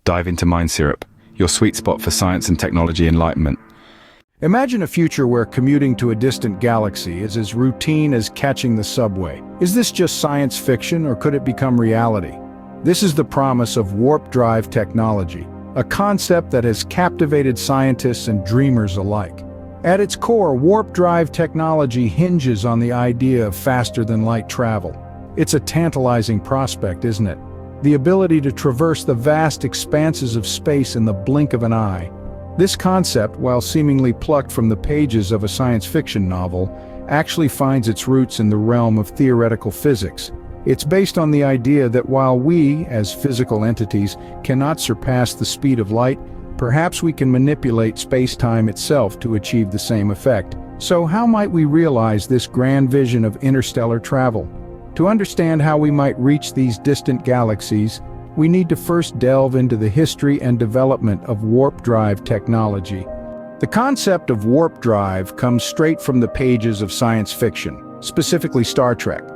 Dive into Mind Syrup, your sweet spot for science and technology enlightenment. Imagine a future where commuting to a distant galaxy is as routine as catching the subway. Is this just science fiction, or could it become reality? This is the promise of warp drive technology, a concept that has captivated scientists and dreamers alike. At its core, warp drive technology hinges on the idea of faster-than-light travel. It's a tantalizing prospect, isn't it? The ability to traverse the vast expanses of space in the blink of an eye. This concept, while seemingly plucked from the pages of a science fiction novel, actually finds its roots in the realm of theoretical physics. It's based on the idea that while we, as physical entities, cannot surpass the speed of light, perhaps we can manipulate space-time itself to achieve the same effect. So how might we realize this grand vision of interstellar travel? To understand how we might reach these distant galaxies, we need to first delve into the history and development of warp drive technology. The concept of warp drive comes straight from the pages of science fiction, specifically Star Trek.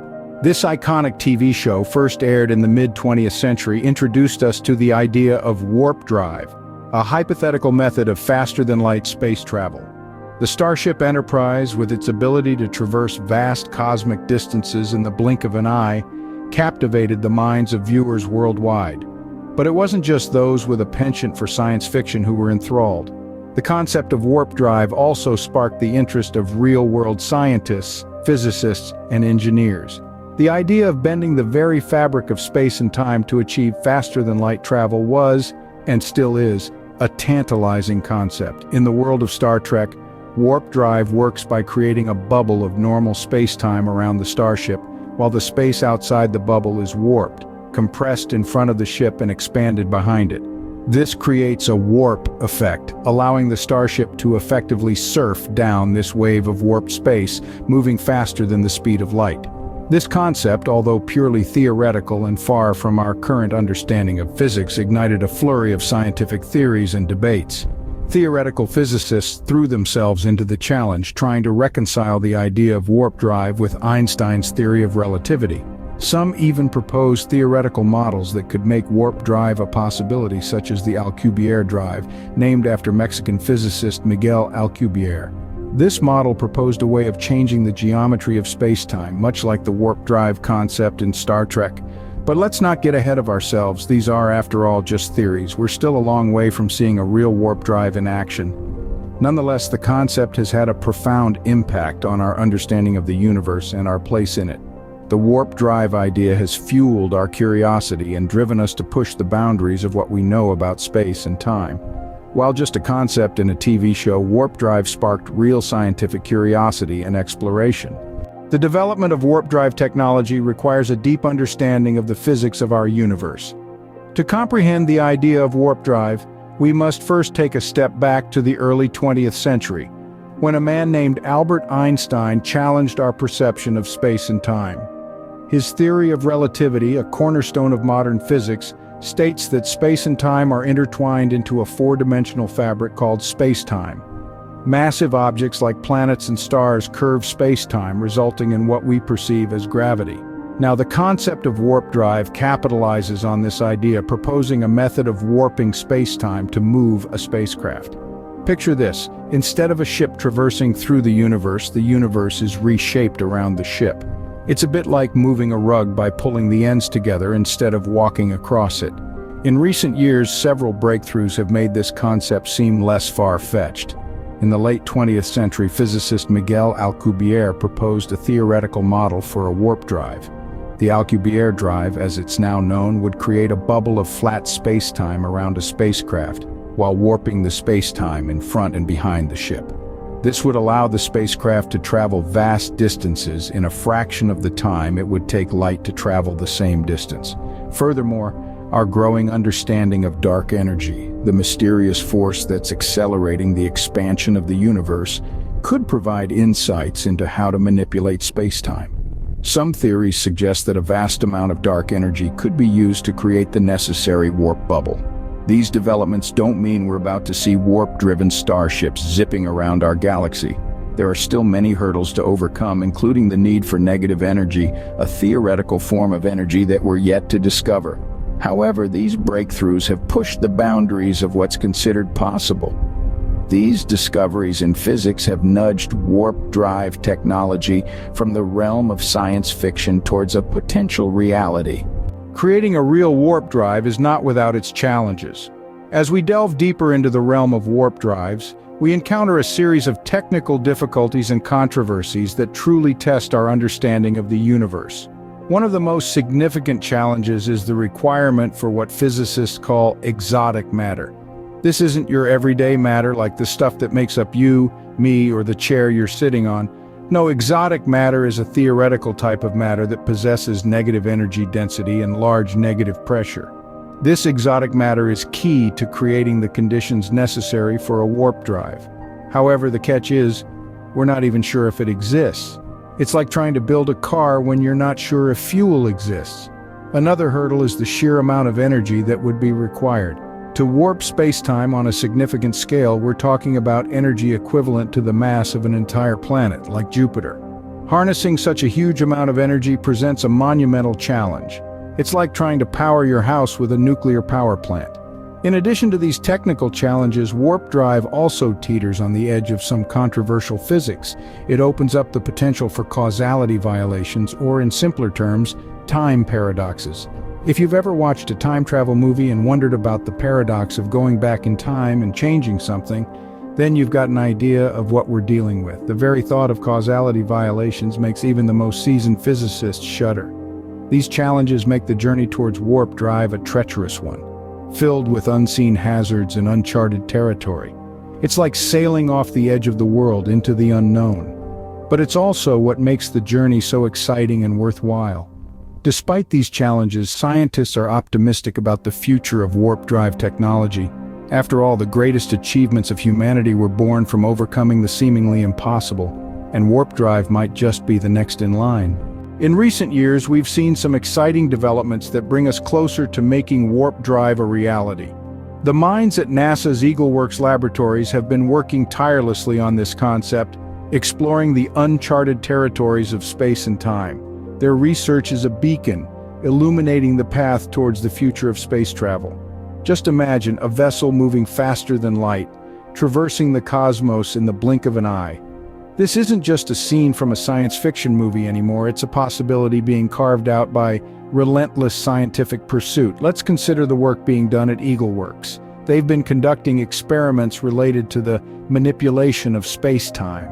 This iconic TV show, first aired in the mid-20th century, introduced us to the idea of warp drive, a hypothetical method of faster-than-light space travel. The Starship Enterprise, with its ability to traverse vast cosmic distances in the blink of an eye, captivated the minds of viewers worldwide. But it wasn't just those with a penchant for science fiction who were enthralled. The concept of warp drive also sparked the interest of real-world scientists, physicists, and engineers. The idea of bending the very fabric of space and time to achieve faster-than-light travel was, and still is, a tantalizing concept. In the world of Star Trek, warp drive works by creating a bubble of normal space-time around the starship, while the space outside the bubble is warped, compressed in front of the ship and expanded behind it. This creates a warp effect, allowing the starship to effectively surf down this wave of warped space, moving faster than the speed of light. This concept, although purely theoretical and far from our current understanding of physics, ignited a flurry of scientific theories and debates. Theoretical physicists threw themselves into the challenge, trying to reconcile the idea of warp drive with Einstein's theory of relativity. Some even proposed theoretical models that could make warp drive a possibility, such as the Alcubierre drive, named after Mexican physicist Miguel Alcubierre. This model proposed a way of changing the geometry of space-time, much like the warp drive concept in Star Trek. But let's not get ahead of ourselves. These are, after all, just theories. We're still a long way from seeing a real warp drive in action. Nonetheless, the concept has had a profound impact on our understanding of the universe and our place in it. The warp drive idea has fueled our curiosity and driven us to push the boundaries of what we know about space and time. While just a concept in a TV show, warp drive sparked real scientific curiosity and exploration. The development of warp drive technology requires a deep understanding of the physics of our universe. To comprehend the idea of warp drive, we must first take a step back to the early 20th century, when a man named Albert Einstein challenged our perception of space and time. His theory of relativity, a cornerstone of modern physics, states that space and time are intertwined into a four-dimensional fabric called space-time. Massive objects like planets and stars curve space-time, resulting in what we perceive as gravity. Now, the concept of warp drive capitalizes on this idea, proposing a method of warping space-time to move a spacecraft. Picture this: instead of a ship traversing through the universe is reshaped around the ship. It's a bit like moving a rug by pulling the ends together instead of walking across it. In recent years, several breakthroughs have made this concept seem less far-fetched. In the late 20th century, physicist Miguel Alcubierre proposed a theoretical model for a warp drive. The Alcubierre drive, as it's now known, would create a bubble of flat space-time around a spacecraft, while warping the space-time in front and behind the ship. This would allow the spacecraft to travel vast distances in a fraction of the time it would take light to travel the same distance. Furthermore, our growing understanding of dark energy, the mysterious force that's accelerating the expansion of the universe, could provide insights into how to manipulate space-time. Some theories suggest that a vast amount of dark energy could be used to create the necessary warp bubble. These developments don't mean we're about to see warp-driven starships zipping around our galaxy. There are still many hurdles to overcome, including the need for negative energy, a theoretical form of energy that we're yet to discover. However, these breakthroughs have pushed the boundaries of what's considered possible. These discoveries in physics have nudged warp drive technology from the realm of science fiction towards a potential reality. Creating a real warp drive is not without its challenges. As we delve deeper into the realm of warp drives, we encounter a series of technical difficulties and controversies that truly test our understanding of the universe. One of the most significant challenges is the requirement for what physicists call exotic matter. This isn't your everyday matter like the stuff that makes up you, me, or the chair you're sitting on. No, exotic matter is a theoretical type of matter that possesses negative energy density and large negative pressure. This exotic matter is key to creating the conditions necessary for a warp drive. However, the catch is, we're not even sure if it exists. It's like trying to build a car when you're not sure if fuel exists. Another hurdle is the sheer amount of energy that would be required. To warp space-time on a significant scale, we're talking about energy equivalent to the mass of an entire planet, like Jupiter. Harnessing such a huge amount of energy presents a monumental challenge. It's like trying to power your house with a nuclear power plant. In addition to these technical challenges, warp drive also teeters on the edge of some controversial physics. It opens up the potential for causality violations, or in simpler terms, time paradoxes. If you've ever watched a time travel movie and wondered about the paradox of going back in time and changing something, then you've got an idea of what we're dealing with. The very thought of causality violations makes even the most seasoned physicists shudder. These challenges make the journey towards warp drive a treacherous one, filled with unseen hazards and uncharted territory. It's like sailing off the edge of the world into the unknown. But it's also what makes the journey so exciting and worthwhile. Despite these challenges, scientists are optimistic about the future of warp drive technology. After all, the greatest achievements of humanity were born from overcoming the seemingly impossible, and warp drive might just be the next in line. In recent years, we've seen some exciting developments that bring us closer to making warp drive a reality. The minds at NASA's EagleWorks laboratories have been working tirelessly on this concept, exploring the uncharted territories of space and time. Their research is a beacon, illuminating the path towards the future of space travel. Just imagine a vessel moving faster than light, traversing the cosmos in the blink of an eye. This isn't just a scene from a science fiction movie anymore, it's a possibility being carved out by relentless scientific pursuit. Let's consider the work being done at EagleWorks. They've been conducting experiments related to the manipulation of space-time.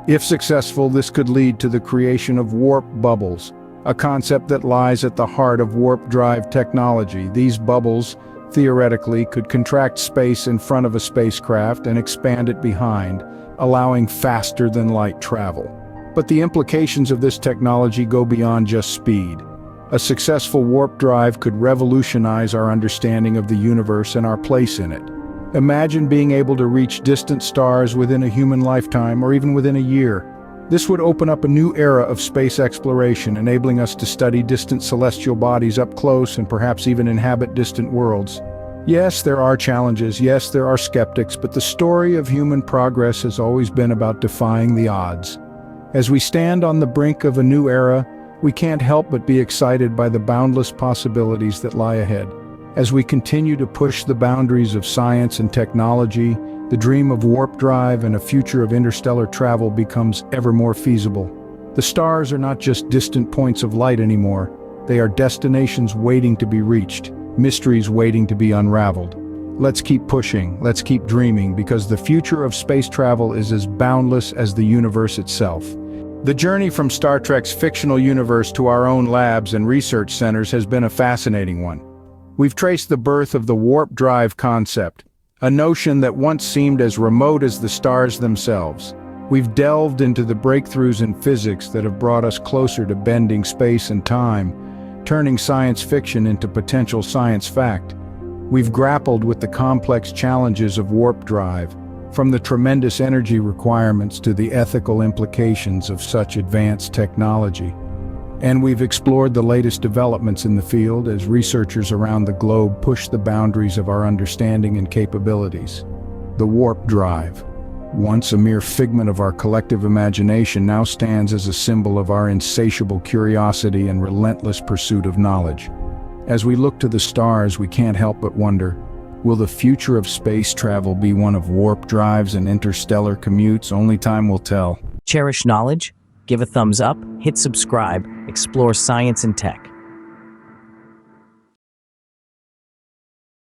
If successful, this could lead to the creation of warp bubbles, a concept that lies at the heart of warp drive technology. These bubbles, theoretically, could contract space in front of a spacecraft and expand it behind, allowing faster-than-light travel. But the implications of this technology go beyond just speed. A successful warp drive could revolutionize our understanding of the universe and our place in it. Imagine being able to reach distant stars within a human lifetime or even within a year. This would open up a new era of space exploration, enabling us to study distant celestial bodies up close and perhaps even inhabit distant worlds. Yes, there are challenges, yes, there are skeptics, but the story of human progress has always been about defying the odds. As we stand on the brink of a new era, we can't help but be excited by the boundless possibilities that lie ahead. As we continue to push the boundaries of science and technology, the dream of warp drive and a future of interstellar travel becomes ever more feasible. The stars are not just distant points of light anymore. They are destinations waiting to be reached, mysteries waiting to be unraveled. Let's keep pushing, let's keep dreaming, because the future of space travel is as boundless as the universe itself. The journey from Star Trek's fictional universe to our own labs and research centers has been a fascinating one. We've traced the birth of the warp drive concept, a notion that once seemed as remote as the stars themselves. We've delved into the breakthroughs in physics that have brought us closer to bending space and time, turning science fiction into potential science fact. We've grappled with the complex challenges of warp drive, from the tremendous energy requirements to the ethical implications of such advanced technology. And we've explored the latest developments in the field as researchers around the globe push the boundaries of our understanding and capabilities. The warp drive, once a mere figment of our collective imagination, now stands as a symbol of our insatiable curiosity and relentless pursuit of knowledge. As we look to the stars, we can't help but wonder, will the future of space travel be one of warp drives and interstellar commutes? Only time will tell. Cherish knowledge, give a thumbs up, hit subscribe, explore science and tech.